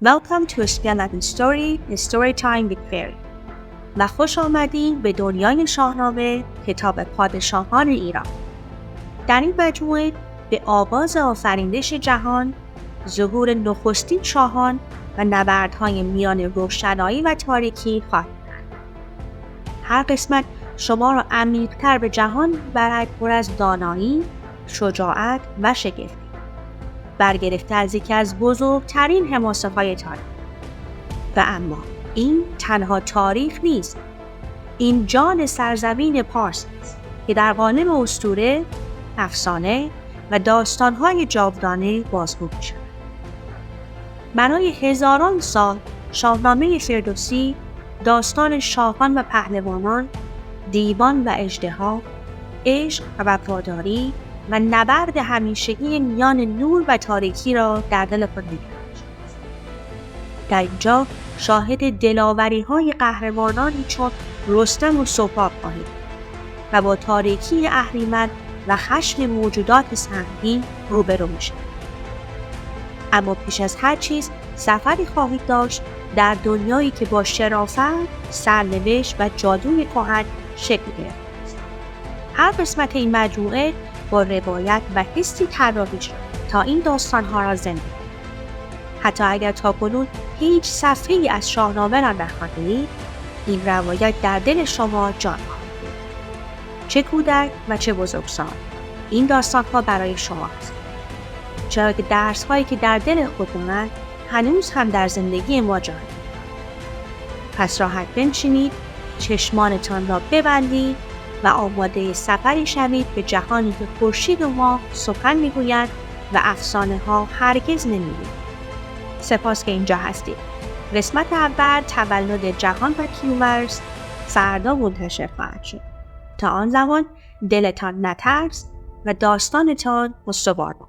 Welcome to Skeleton Story, a story time with Fairy. و خوش آمدین به دنیای شاهنامه، کتاب پادشاهان ایران. در این مجموعه به آغاز آفرینش جهان، ظهور نخستین شاهان و نبردهای میان روشنایی و تاریکی خواهیم کرد. هر قسمت شما را عمیق‌تر به جهان می‌برد، پر از دانایی، شجاعت و شگفتی. برگرفته از یکی از بزرگترین حماسه‌های تاریخ. و اما این تنها تاریخ نیست. این جان سرزمین پارس است که در قالب اسطوره، افسانه و داستان‌های جاودانه بازگو می‌شود. برای هزاران سال شاهنامه فردوسی داستان شاهان و پهلوانان، دیوان و اژدها، عشق و وفاداری و نبرد همیشگی میان نور و تاریکی را در دل خود می‌گنجاند. در اینجا شاهد دلاوری‌های قهرمانانی چون رستم و سهراب خواهید و با تاریکی اهریمن و خشم موجودات سنگین روبرو می‌شوید. اما پیش از هر چیز سفری خواهید داشت در دنیایی که با شرافت، سرنوشت و جادوی کهن شکل گرفته است. هر قسمت این مجموعه با روایت و حسی طراحی شد تا این داستان‌ها را زنده کنید. حتی اگر تاکنون هیچ صفحه‌ای از شاهنامه را نخواندید، این روایت در دل شما جان خواهد گرفت. چه کودک و چه بزرگسال، این داستان‌ها برای شما است. چرا که درس‌هایی که در دل خودمان هنوز هم در زندگی ما جا دارند. پس راحت بنشینید، چشمانتان را ببندید و آماده سفری شوید به جهانی که خورشید و ماه سخن میگویند و افسانه‌ها هرگز نمی‌گویند. سپاس که اینجا هستید. قسمت اول تولد جهان و کیومرث فردا منتشر خواهد شد. تا آن زمان دلتان نترس و داستانتان استوار باشد.